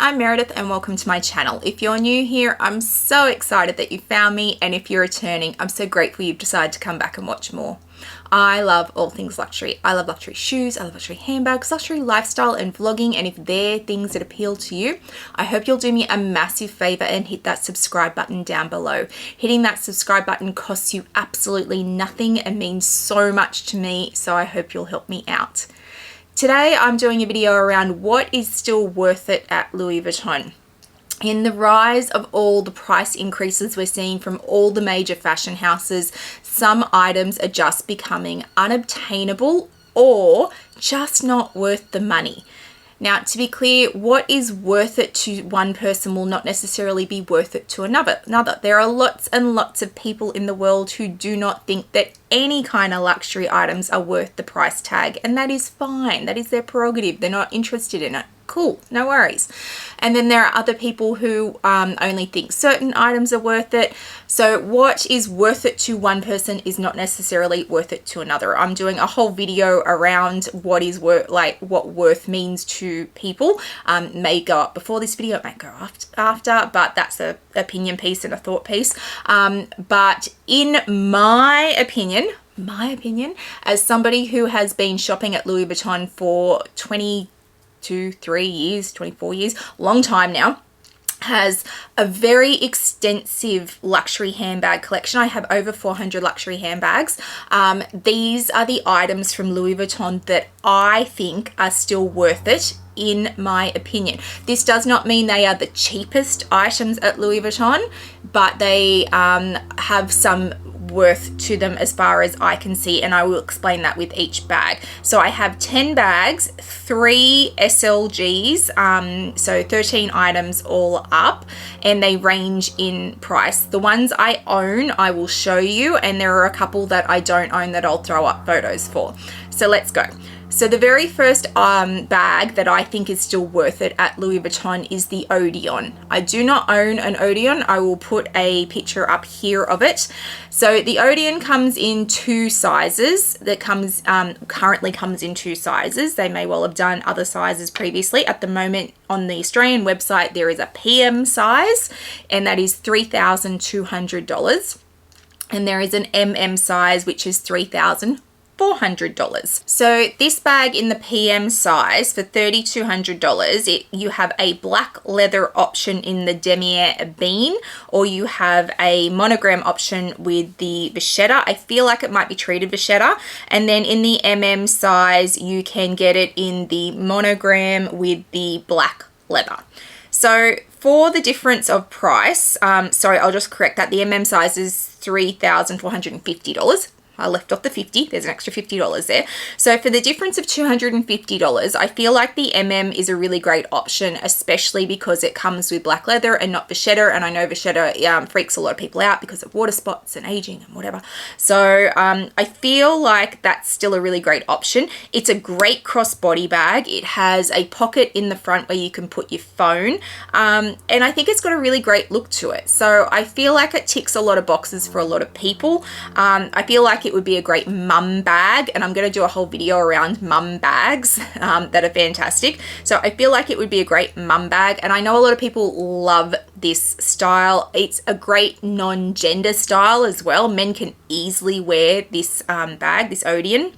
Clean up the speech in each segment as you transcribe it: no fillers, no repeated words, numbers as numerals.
I'm Meredith and welcome to my channel. If you're new here, I'm so excited that you found me, and if you're returning, I'm so grateful you've decided to come back and watch more. I love all things luxury. I love luxury shoes, I love luxury handbags, luxury lifestyle and vlogging, and if they're things that appeal to you, I hope you'll do me a massive favor and hit that subscribe button down below. Hitting that subscribe button costs you absolutely nothing and means so much to me, so I hope you'll help me out. Today I'm doing a video around what is still worth it at Louis Vuitton. In the rise of all the price increases we're seeing from all the major fashion houses, some items are just becoming unobtainable or just not worth the money. Now, to be clear, what is worth it to one person will not necessarily be worth it to another. There are lots and lots of people in the world who do not think that any kind of luxury items are worth the price tag, and that is fine. That is their prerogative. They're not interested in it. Cool, no worries. And then there are other people who only think certain items are worth it. So what is worth it to one person is not necessarily worth it to another. I'm doing a whole video around what is worth, like what worth means to people. May go up before this video, it might go after, but that's an opinion piece and a thought piece. But in my opinion, as somebody who has been shopping at Louis Vuitton for 24 years, long time now, has a very extensive luxury handbag collection. I have over 400 luxury handbags. These are the items from Louis Vuitton that I think are still worth it, in my opinion. This does not mean they are the cheapest items at Louis Vuitton, but they have some worth to them as far as I can see, and I will explain that with each bag. So I have 10 bags, 3 SLGs, so 13 items all up, and they range in price. The ones I own I will show you, and there are a couple that I don't own that I'll throw up photos for. So let's go. So the very first bag that I think is still worth it at Louis Vuitton is the Odeon. I do not own an Odeon. I will put a picture up here of it. So the Odeon comes in 2 sizes. That comes currently comes in 2 sizes. They may well have done other sizes previously. At the moment on the Australian website there is a PM size, and that is $3,200. And there is an MM size which is $3,400. So this bag in the PM size for $3,200, you have a black leather option in the demier bean, or you have a monogram option with the vachetta. I feel like it might be treated vachetta. And then in the MM size, you can get it in the monogram with the black leather. So for the difference of price, sorry, I'll just correct that. The MM size is $3,450. I left off the 50, there's an extra $50 there. So for the difference of $250, I feel like the MM is a really great option, especially because it comes with black leather and not vachetta. And I know vachetta freaks a lot of people out because of water spots and aging and whatever. So I feel like that's still a really great option. It's a great crossbody bag. It has a pocket in the front where you can put your phone. And I think it's got a really great look to it. So I feel like it ticks a lot of boxes for a lot of people. I feel like it would be a great mum bag, and I'm going to do a whole video around mum bags that are fantastic. So I feel like it would be a great mum bag, and I know a lot of people love this style. It's a great non-gender style as well. Men can easily wear this bag, this Odeon.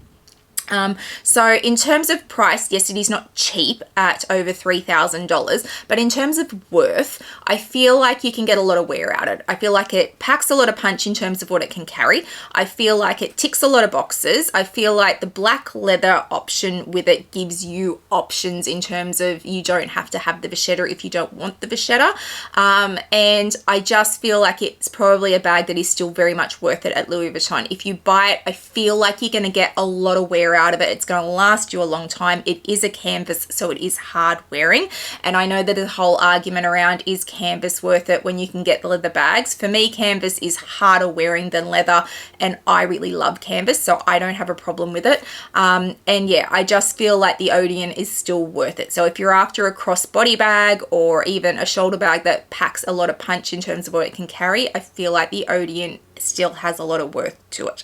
So in terms of price, yes, it is not cheap at over $3,000, but in terms of worth, I feel like you can get a lot of wear out of it. I feel like it packs a lot of punch in terms of what it can carry. I feel like it ticks a lot of boxes. I feel like the black leather option with it gives you options in terms of you don't have to have the vachetta if you don't want the vachetta. And I just feel like it's probably a bag that is still very much worth it at Louis Vuitton. If you buy it, I feel like you're going to get a lot of wear wear out of it. It's going to last you a long time. It is a canvas, so it is hard wearing. And I know that the whole argument around, is canvas worth it when you can get the leather bags? For me, canvas is harder wearing than leather, and I really love canvas, so I don't have a problem with it. And yeah, I just feel like the Odeon is still worth it. So if you're after a crossbody bag or even a shoulder bag that packs a lot of punch in terms of what it can carry, I feel like the Odeon still has a lot of worth to it.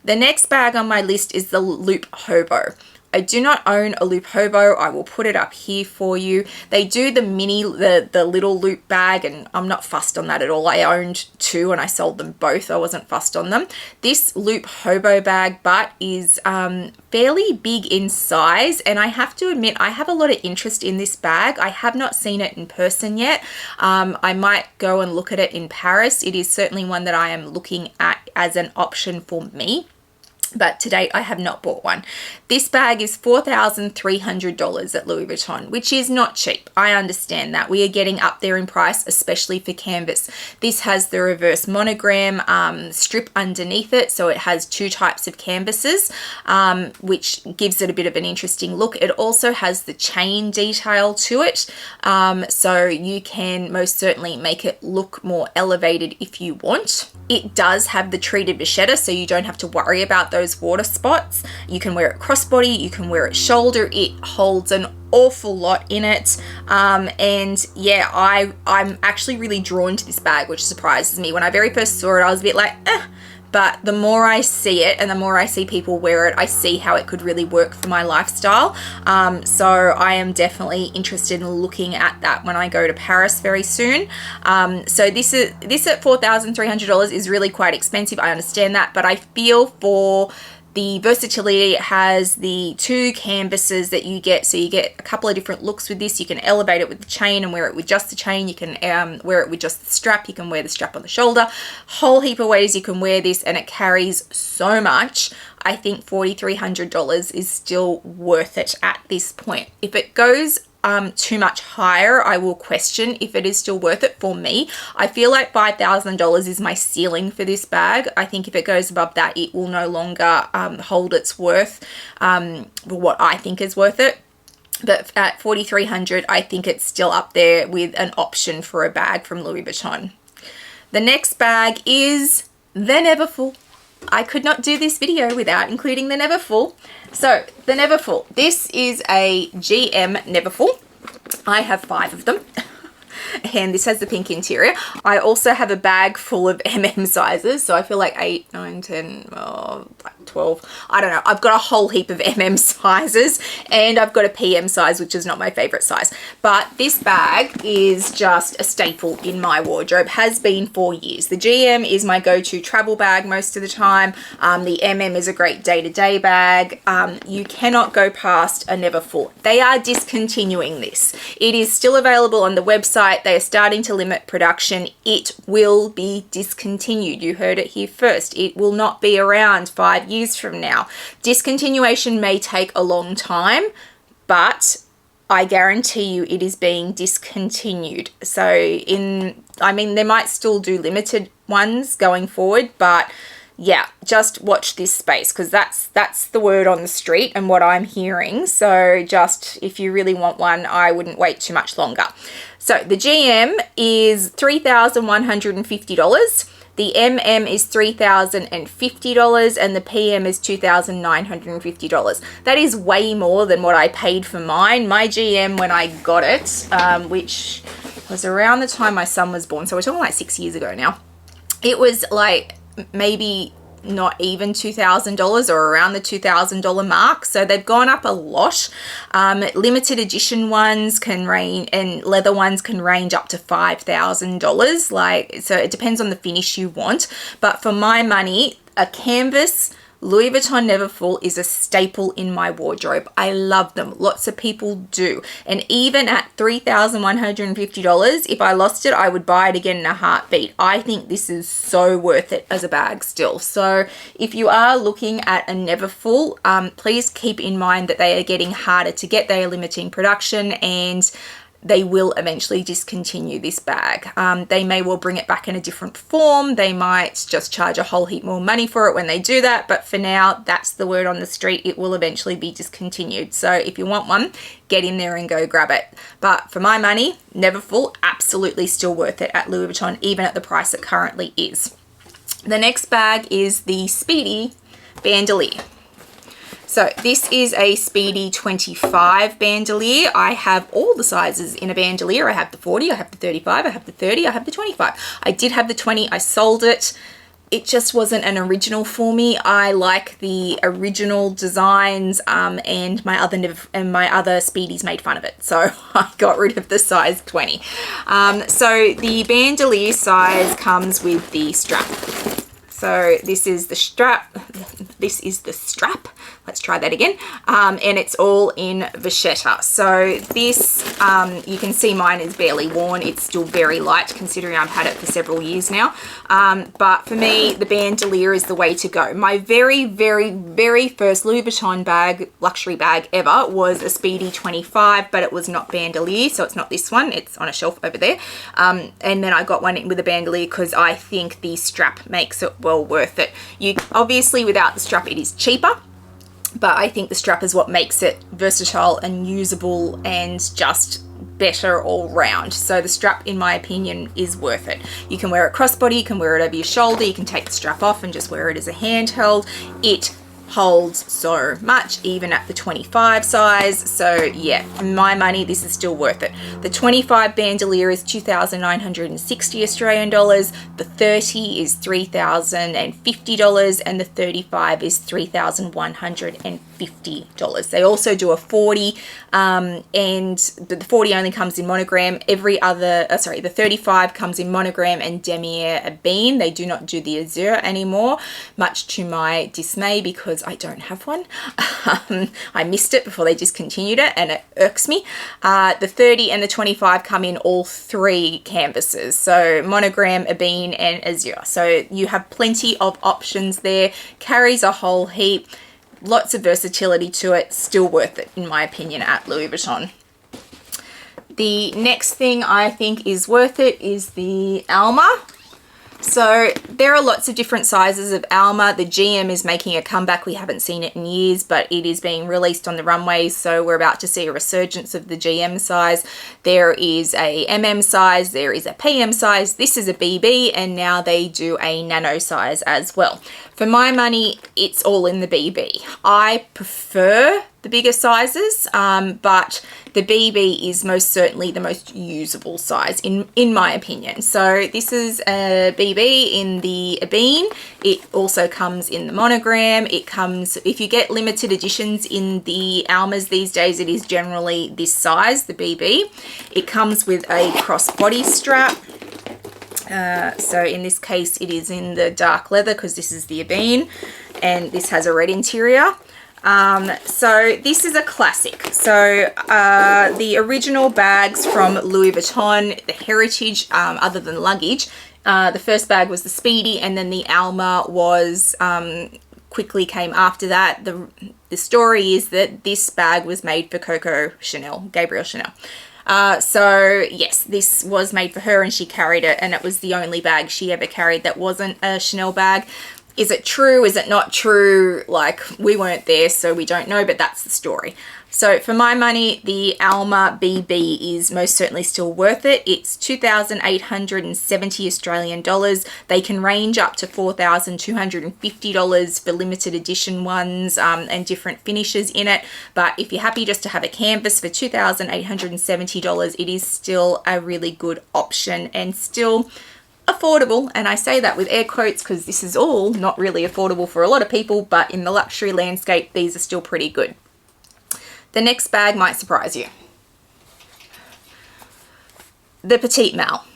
The next bag on my list is the Loop Hobo. I do not own a Loop Hobo. I will put it up here for you. They do the mini, the little loop bag, and I'm not fussed on that at all. I owned two and I sold them both. I wasn't fussed on them. This Loop Hobo bag butt is fairly big in size, and I have to admit I have a lot of interest in this bag. I have not seen it in person yet. I might go and look at it in Paris. It is certainly one that I am looking at as an option for me, but to date I have not bought one. This bag is $4,300 at Louis Vuitton, which is not cheap. I understand that. We are getting up there in price, especially for canvas. This has the reverse monogram strip underneath it, so it has two types of canvases, which gives it a bit of an interesting look. It also has the chain detail to it, so you can most certainly make it look more elevated if you want. It does have the treated vachetta, so you don't have to worry about those water spots. You can wear it crossbody, you can wear it shoulder. It holds an awful lot in it, and yeah, I'm actually really drawn to this bag, which surprises me. When I very first saw it, I was a bit like, but the more I see it and the more I see people wear it, I see how it could really work for my lifestyle. So I am definitely interested in looking at that when I go to Paris very soon. So this at $4,300 is really quite expensive. I understand that, but I feel for the versatility, it has the two canvases that you get. So you get a couple of different looks with this. You can elevate it with the chain and wear it with just the chain. You can wear it with just the strap. You can wear the strap on the shoulder. Whole heap of ways you can wear this, and it carries so much. I think $4,300 is still worth it at this point. If it goes too much higher, I will question if it is still worth it for me. I feel like $5,000 is my ceiling for this bag. I think if it goes above that, it will no longer hold its worth for what I think is worth it. But at $4,300, I think it's still up there with an option for a bag from Louis Vuitton. The next bag is the Neverfull. I could not do this video without including the Neverfull. So the Neverfull, this is a GM Neverfull. I have 5 of them. And this has the pink interior. I also have a bag full of sizes. So I feel like 8, 9, 10, 12. I don't know. I've got a whole heap of sizes, and I've got a PM size, which is not my favorite size. But this bag is just a staple in my wardrobe, has been for years. The GM is my go-to travel bag most of the time. The MM is a great day-to-day bag. You cannot go past a Neverfull. They are discontinuing this. It is still available on the website. They are starting to limit production. It will be discontinued. You heard it here first. It will not be around 5 years from now. Discontinuation may take a long time, but I guarantee you it is being discontinued. So I mean, they might still do limited ones going forward, but yeah, just watch this space, because that's the word on the street and what I'm hearing. So just, if you really want one, I wouldn't wait too much longer. So the GM is $3,150. The MM is $3,050, and the PM is $2,950. That is way more than what I paid for mine. My GM, when I got it, which was around the time my son was born, so we're talking like 6 years ago now, it was like maybe not even $2,000 or around the $2,000 mark. So they've gone up a lot. Limited edition ones can range, and leather ones can range up to $5,000. Like, so it depends on the finish you want. But for my money, a canvas Louis Vuitton Neverfull is a staple in my wardrobe. I love them. Lots of people do. And even at $3,150, if I lost it, I would buy it again in a heartbeat. I think this is so worth it as a bag still. So if you are looking at a Neverfull, please keep in mind that they are getting harder to get. They are limiting production, and they will eventually discontinue this bag. They may well bring it back in a different form. They might just charge a whole heap more money for it when they do that. But for now, that's the word on the street. It will eventually be discontinued. So if you want one, get in there and go grab it. But for my money, Neverfull, absolutely still worth it at Louis Vuitton, even at the price it currently is. The next bag is the Speedy Bandolier. So this is a Speedy 25 bandolier. I have all the sizes in a bandolier. I have the 40, I have the 35, I have the 30, I have the 25. I did have the 20, I sold it. It just wasn't an original for me. I like the original designs, and my other Speedies made fun of it. So I got rid of the size 20. So the bandolier size comes with the strap. So this is the strap. This is the strap. Let's try that again. And it's all in vachetta. So this, you can see mine is barely worn. It's still very light considering I've had it for several years now. But for me, the bandolier is the way to go. My very, very, very first Louis Vuitton bag, luxury bag ever, was a Speedy 25, but it was not bandolier. So it's not this one. It's on a shelf over there. And then I got one with a bandolier because I think the strap makes it well worth it. You obviously, without the strap, it is cheaper. But I think the strap is what makes it versatile and usable and just better all round. So the strap, in my opinion, is worth it. You can wear it crossbody, you can wear it over your shoulder, you can take the strap off and just wear it as a handheld. It holds so much, even at the 25 size. So yeah, for my money, this is still worth it. The 25 bandolier is 2,960 Australian dollars, the 30 is $3,050, and the 35 is $3,150. They also do a 40, and the 40 only comes in monogram. The 35 comes in monogram and demier ebene. They do not do the azure anymore, much to my dismay, because I don't have one. I missed it before they discontinued it, and it irks me. The 30 and the 25 come in all three canvases, so monogram, ebene, and azure. So you have plenty of options there. Carries a whole heap. Lots of versatility to it. Still worth it, in my opinion, at Louis Vuitton. The next thing I think is worth it is the Alma. So there are lots of different sizes of Alma. The GM is making a comeback. We haven't seen it in years, but it is being released on the runways, so we're about to see a resurgence of the GM size. There is a MM size, there is a PM size, this is a BB, and now they do a nano size as well. For my money, it's all in the BB. I prefer the bigger sizes, but the BB is most certainly the most usable size in my opinion. So this is a BB in the ebene. It also comes in the monogram. It comes, if you get limited editions in the Almas these days, it is generally this size, the BB. It comes with a crossbody strap. So in this case, it is in the dark leather because this is the ebene, and this has a red interior. So this is a classic. So the original bags from Louis Vuitton, the heritage, other than luggage, the first bag was the Speedy, and then the Alma was quickly came after that. The story is that this bag was made for Gabrielle Chanel. So yes, this was made for her and she carried it, and it was the only bag she ever carried that wasn't a Chanel bag. Is it true? Is it not true? Like, we weren't there, so we don't know, but that's the story. So for my money, the Alma BB is most certainly still worth it. It's 2,870 Australian dollars. They can range up to $4,250 for limited edition ones, and different finishes in it. But if you're happy just to have a canvas for $2,870, it is still a really good option and still affordable. And I say that with air quotes because this is all not really affordable for a lot of people, but in the luxury landscape, these are still pretty good. The next bag might surprise you. The Petite Mal.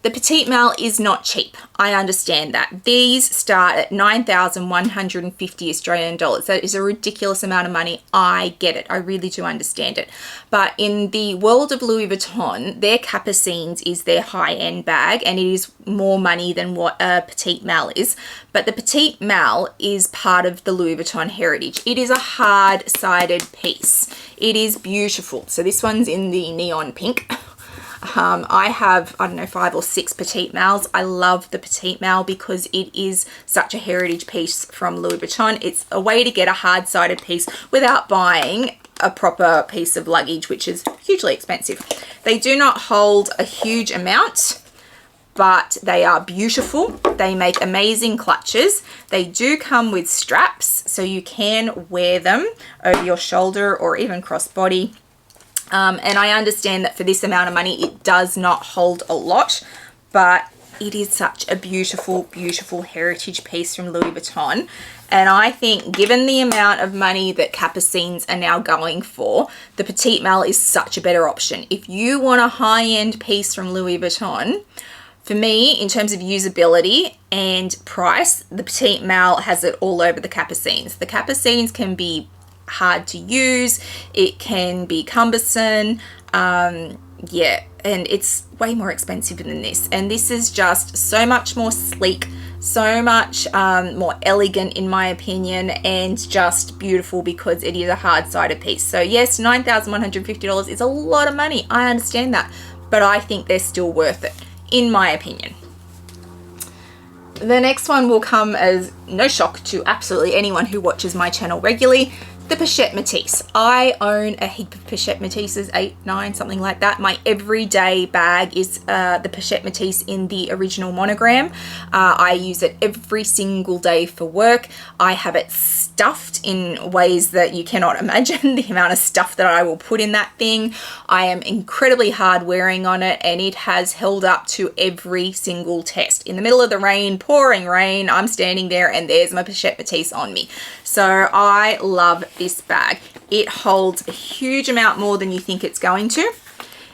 The Petite Mal is not cheap. I understand that. These start at 9,150 Australian dollars. That is a ridiculous amount of money. I get it. I really do understand it. But in the world of Louis Vuitton, their Capucines is their high-end bag, and it is more money than what a Petite Mal is. But the Petite Mal is part of the Louis Vuitton heritage. It is a hard-sided piece. It is beautiful. So this one's in the neon pink. I have, I don't know, 5 or 6 Petite Mals. I love the Petite Mal because it is such a heritage piece from Louis Vuitton. It's a way to get a hard-sided piece without buying a proper piece of luggage, which is hugely expensive. They do not hold a huge amount, but they are beautiful. They make amazing clutches. They do come with straps, so you can wear them over your shoulder or even crossbody. And I understand that for this amount of money, it does not hold a lot, but it is such a beautiful, beautiful heritage piece from Louis Vuitton. And I think given the amount of money that Capucines are now going for, the Petite Mal is such a better option. If you want a high-end piece from Louis Vuitton, for me, in terms of usability and price, the Petite Mal has it all over the Capucines. The Capucines can be hard to use, it can be cumbersome, yeah, and it's way more expensive than this. And this is just so much more sleek, so much more elegant in my opinion, and just beautiful because it is a hard-sided piece. So yes, $9,150 is a lot of money, I understand that, but I think they're still worth it, in my opinion. The next one will come as no shock to absolutely anyone who watches my channel regularly. The Pachette Matisse. I own a heap of Pachette Matisses, 8, 9, something like that. My everyday bag is the Pachette Matisse in the original monogram. I use it every single day for work. I have it stuffed in ways that you cannot imagine, the amount of stuff that I will put in that thing. I am incredibly hard wearing on it, and it has held up to every single test. In the middle of the rain, pouring rain, I'm standing there and there's my Pachette Matisse on me. So I love this bag. It holds a huge amount more than you think it's going to.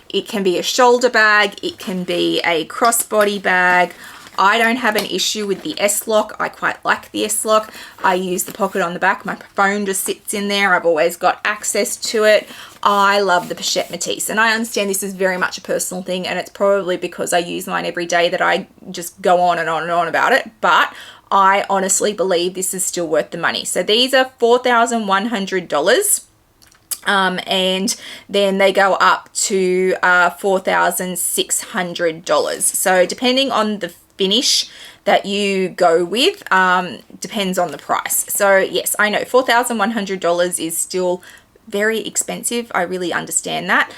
It can be a shoulder bag, it can be a crossbody bag. I don't have an issue with the S-lock. I quite like the S-lock. I use the pocket on the back. My phone just sits in there. I've always got access to it. I love the Pachette Matisse, and I understand this is very much a personal thing, and it's probably because I use mine every day that I just go on and on and on about it, but I honestly believe this is still worth the money. So these are $4,100. And then they go up to $4,600. So depending on the finish that you go with, depends on the price. So yes, I know $4,100 is still very expensive. I really understand that.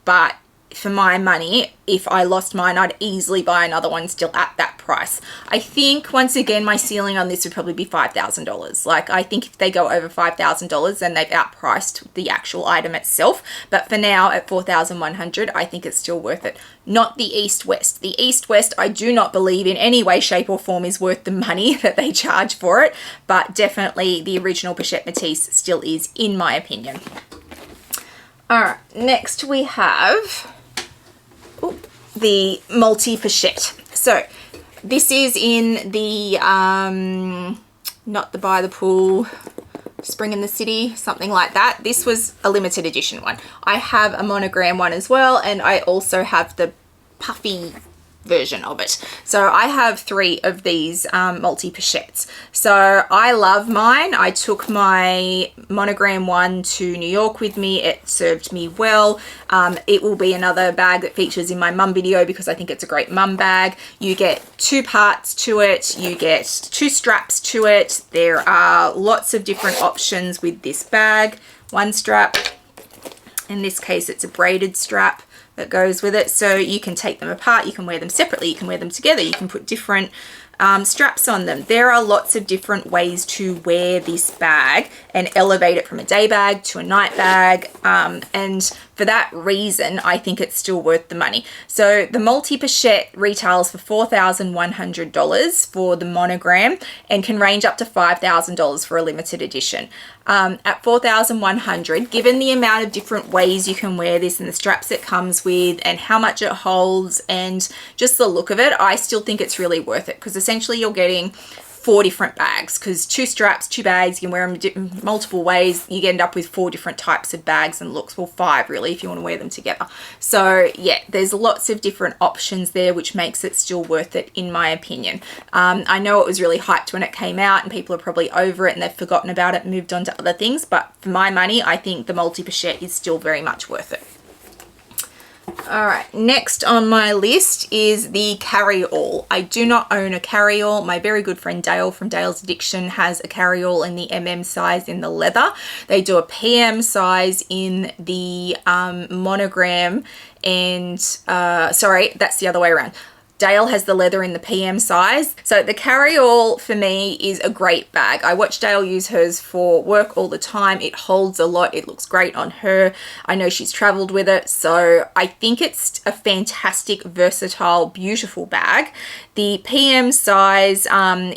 But for my money, if I lost mine, I'd easily buy another one still at that price. I think, once again, my ceiling on this would probably be $5,000. Like, I think if they go over $5,000, then they've outpriced the actual item itself. But for now, at $4,100, I think it's still worth it. Not the East-West. The East-West, I do not believe in any way, shape, or form is worth the money that they charge for it. But definitely the original Pachette Matisse still is, in my opinion. All right, next we have the multi-Pachette. So this is in the not the By the Pool, Spring in the City, something like that. This was a limited edition one. I have a monogram one as well, and I also have the puffy version of it. So I have 3 of these multi-Pachettes. So I love mine. I took my monogram one to New York with me. It served me well. It will be another bag that features in my mum video because I think it's a great mum bag. You get 2 parts to it. You get 2 straps to it. There are lots of different options with this bag. 1 strap. In this case, it's a braided strap that goes with it, so you can take them apart, you can wear them separately, you can wear them together, you can put different straps on them. There are lots of different ways to wear this bag and elevate it from a day bag to a night bag, and for that reason I think it's still worth the money. So the multi-Pachette retails for $4,100 for the monogram and can range up to $5,000 for a limited edition. At $4,100, given the amount of different ways you can wear this and the straps it comes with and how much it holds and just the look of it, I still think it's really worth it, because essentially you're getting 4 different bags, because 2 straps, 2 bags, you can wear them multiple ways. You end up with 4 different types of bags and looks. Well, 5 really if you want to wear them together. So yeah, there's lots of different options there, which makes it still worth it in my opinion. I know it was really hyped when it came out and people are probably over it and they've forgotten about it and moved on to other things, but for my money, I think the multi-Pachette is still very much worth it. All right, next on my list is the CarryAll. I do not own a CarryAll. My very good friend Dale from Dale's Addiction has a CarryAll in the MM size in the leather. They do a PM size in the monogram, and sorry, that's the other way around. Dale has the leather in the PM size. So the CarryAll for me is a great bag. I watch Dale use hers for work all the time. It holds a lot. It looks great on her. I know she's traveled with it. So I think it's a fantastic, versatile, beautiful bag. The PM size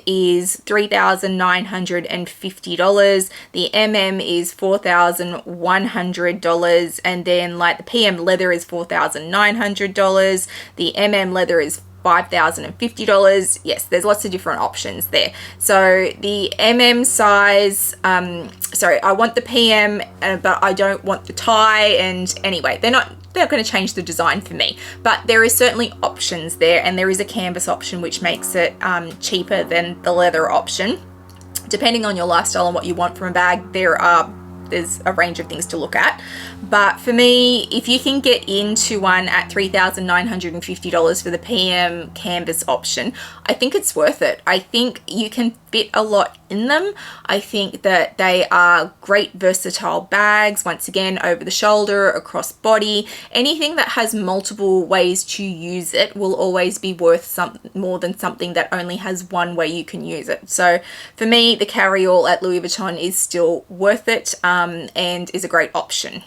is $3,950. The MM is $4,100. And then like the PM leather is $4,900. The MM leather is $5,050. Yes, there's lots of different options there. So the MM size, sorry, I want the PM, but I don't want the tie. And anyway, they're not going to change the design for me, but there is certainly options there, and there is a canvas option which makes it cheaper than the leather option. Depending on your lifestyle and what you want from a bag, there's a range of things to look at. But for me, if you can get into one at $3,950 for the PM canvas option, I think it's worth it. I think you can fit a lot in them. I think that they are great versatile bags. Once again, over the shoulder, across body, anything that has multiple ways to use it will always be worth more than something that only has one way you can use it. So for me, the CarryAll at Louis Vuitton is still worth it, and is a great option.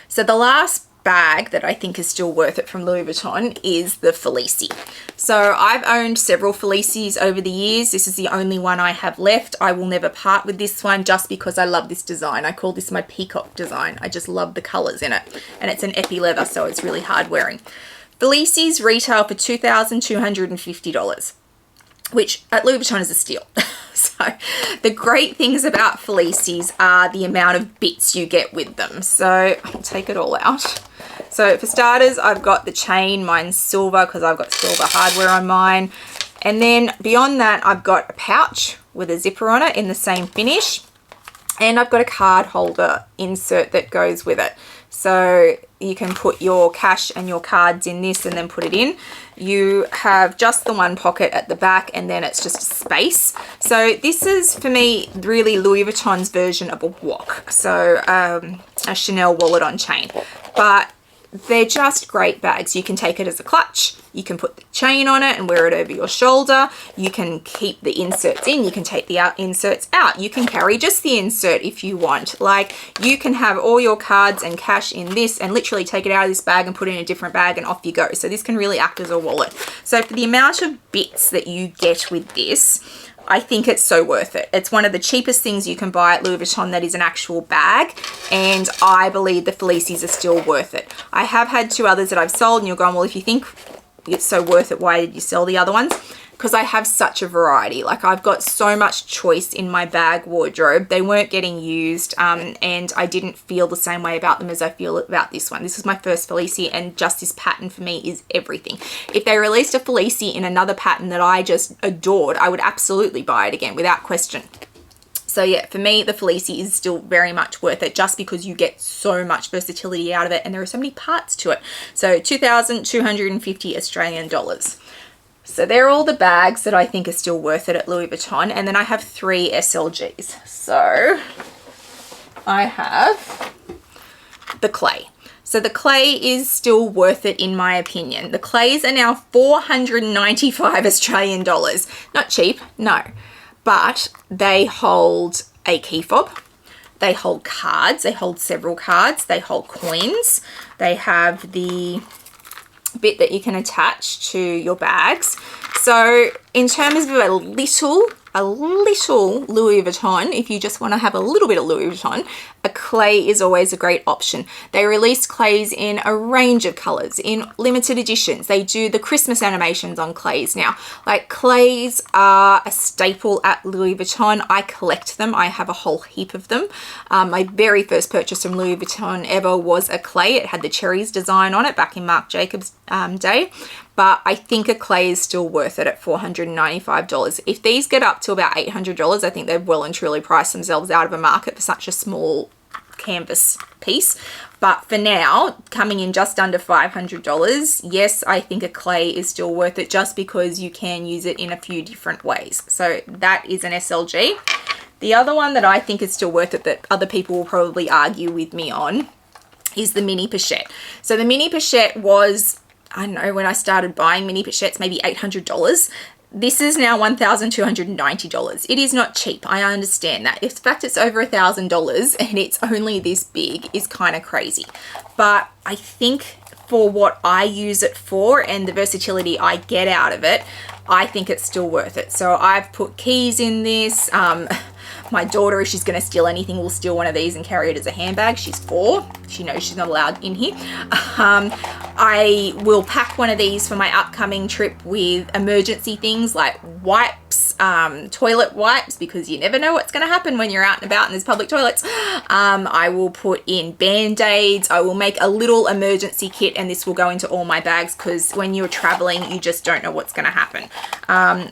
So the last bag that I think is still worth it from Louis Vuitton is the Felicia. So I've owned several Felicias over the years. This is the only one I have left. I will never part with this one just because I love this design. I call this my peacock design. I just love the colors in it, and it's an epi leather, so it's really hard wearing. Felicias retail for $2,250, which at Louis Vuitton is a steal. So the great things about Felicias are the amount of bits you get with them. So I'll take it all out. So for starters, I've got the chain. Mine's silver because I've got silver hardware on mine. And then beyond that, I've got a pouch with a zipper on it in the same finish. And I've got a card holder insert that goes with it. So you can put your cash and your cards in this and then put it in. You have just the one pocket at the back, and then it's just space. So this is, for me, really Louis Vuitton's version of a wok. So a Chanel wallet on chain. But they're just great bags. You can take it as a clutch. You can put the chain on it and wear it over your shoulder. You can keep the inserts in. You can take the inserts out. You can carry just the insert if you want. Like, you can have all your cards and cash in this and literally take it out of this bag and put it in a different bag and off you go. So this can really act as a wallet. So for the amount of bits that you get with this, I think it's so worth it. It's one of the cheapest things you can buy at Louis Vuitton that is an actual bag, and I believe the Felicias are still worth it. I have had two others that I've sold, and you're going, well, if you think it's so worth it, why did you sell the other ones? Because I have such a variety. Like, I've got so much choice in my bag wardrobe. They weren't getting used, and I didn't feel the same way about them as I feel about this one. This is my first Felicia, and just this pattern for me is everything. If they released a Felicia in another pattern that I just adored, I would absolutely buy it again without question. So yeah, for me, the Felicia is still very much worth it just because you get so much versatility out of it, and there are so many parts to it. So 2,250 Australian dollars. So they're all the bags that I think are still worth it at Louis Vuitton. And then I have 3 SLGs. So I have the clay. So the clay is still worth it in my opinion. The clays are now 495 Australian dollars. Not cheap, no. But they hold a key fob. They hold cards. They hold several cards. They hold coins. They have the bit that you can attach to your bags. So in terms of a little Louis Vuitton, if you just want to have a little bit of Louis Vuitton, a clay is always a great option. They release clays in a range of colors, in limited editions. They do the Christmas animations on clays now. Like, clays are a staple at Louis Vuitton. I collect them. I have a whole heap of them. My very first purchase from Louis Vuitton ever was a clay. It had the cherries design on it back in Marc Jacobs' day. But I think a clay is still worth it at $495. If these get up to about $800, I think they've well and truly priced themselves out of a market for such a small canvas piece. But for now, coming in just under $500, yes, I think a clay is still worth it just because you can use it in a few different ways. So that is an SLG. The other one that I think is still worth it that other people will probably argue with me on is the mini Pachette. So the mini Pachette was, I don't know, when I started buying mini Pachettes, maybe $800. This is now $1,290. It is not cheap. I understand that. In fact, it's over $1,000 and it's only this big is kind of crazy. But I think for what I use it for and the versatility I get out of it, I think it's still worth it. So I've put keys in this. My daughter, if she's going to steal anything, will steal one of these and carry it as a handbag. She's 4. She knows she's not allowed in here. I will pack one of these for my upcoming trip with emergency things like wipes, toilet wipes, because you never know what's going to happen when you're out and about and there's public toilets. I will put in Band-Aids. I will make a little emergency kit, and this will go into all my bags because when you're traveling, you just don't know what's going to happen.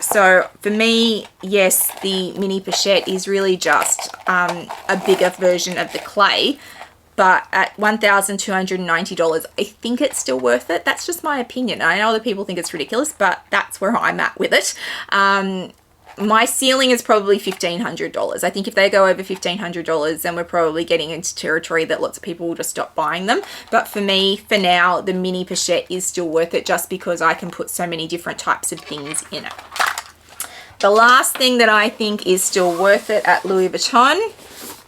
So for me, yes, the mini Pachette is really just a bigger version of the clay, but at $1,290, I think it's still worth it. That's just my opinion. I know other people think it's ridiculous, but that's where I'm at with it. My ceiling is probably $1,500. I think if they go over $1,500, then we're probably getting into territory that lots of people will just stop buying them. But for me, for now, the mini Pachette is still worth it just because I can put so many different types of things in it. The last thing that I think is still worth it at Louis Vuitton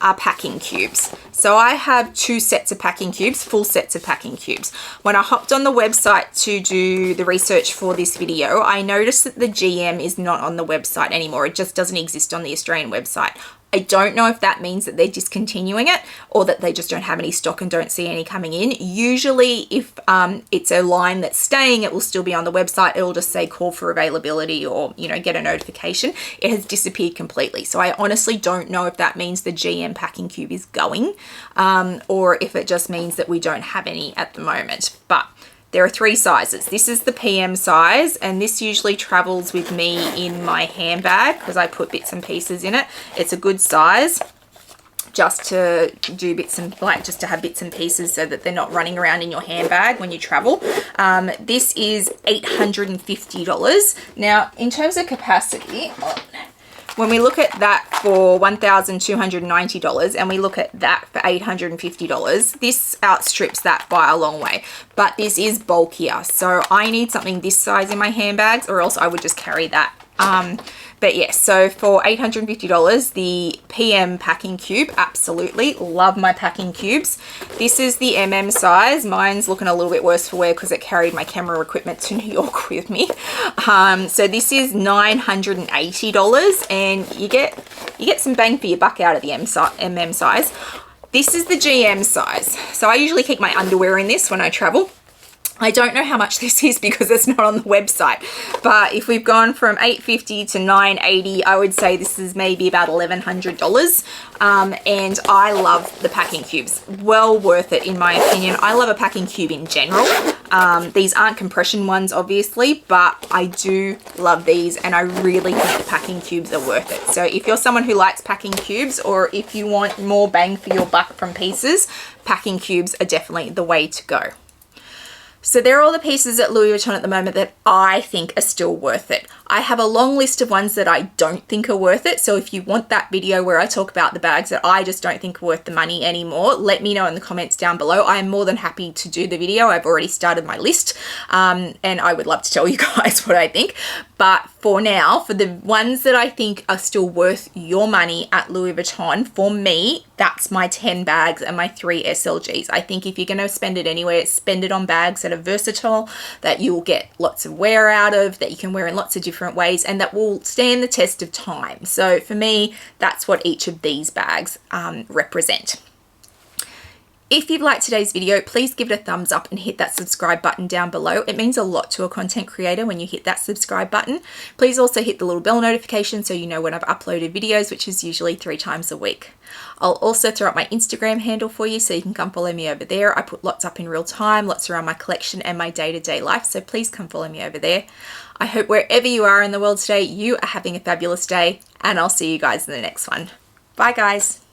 are packing cubes. So I have 2 sets of packing cubes, full sets of packing cubes. When I hopped on the website to do the research for this video, I noticed that the GM is not on the website anymore. It just doesn't exist on the Australian website. I don't know if that means that they're discontinuing it or that they just don't have any stock and don't see any coming in. Usually if it's a line that's staying, it will still be on the website. It'll just say call for availability or, you know, get a notification. It has disappeared completely. So I honestly don't know if that means the GM packing cube is going or if it just means that we don't have any at the moment. But there are 3 sizes. This is the PM size, and this usually travels with me in my handbag because I put bits and pieces in it. It's a good size just to do bits and just to have bits and pieces so that they're not running around in your handbag when you travel. This is $850. Now, in terms of capacity, when we look at that for $1,290 and we look at that for $850, this outstrips that by a long way. But this is bulkier, so I need something this size in my handbags or else I would just carry that. But yes, so for $850, the PM packing cube, absolutely love my packing cubes. This is the MM size. Mine's looking a little bit worse for wear because it carried my camera equipment to New York with me. So this is $980, and you get some bang for your buck out of the MM size. This is the GM size. So I usually keep my underwear in this when I travel. I don't know how much this is because it's not on the website, but if we've gone from $850 to $980, I would say this is maybe about $1,100. And I love the packing cubes. Well worth it in my opinion. I love a packing cube in general. These aren't compression ones obviously, but I do love these and I really think the packing cubes are worth it. So if you're someone who likes packing cubes or if you want more bang for your buck from pieces, packing cubes are definitely the way to go. So there are all the pieces at Louis Vuitton at the moment that I think are still worth it. I have a long list of ones that I don't think are worth it. So if you want that video where I talk about the bags that I just don't think are worth the money anymore, let me know in the comments down below. I am more than happy to do the video. I've already started my list and I would love to tell you guys what I think. But for now, for the ones that I think are still worth your money at Louis Vuitton, for me, that's my 10 bags and my 3 SLGs. I think if you're going to spend it anywhere, spend it on bags that are versatile, that you'll get lots of wear out of, that you can wear in lots of different ways, and that will stand the test of time. So for me, that's what each of these bags represent. If you've liked today's video, please give it a thumbs up and hit that subscribe button down below. It means a lot to a content creator when you hit that subscribe button. Please also hit the little bell notification so you know when I've uploaded videos, which is usually 3 times a week. I'll also throw up my Instagram handle for you so you can come follow me over there. I put lots up in real time, lots around my collection and my day-to-day life, so please come follow me over there. I hope wherever you are in the world today, you are having a fabulous day, and I'll see you guys in the next one. Bye guys.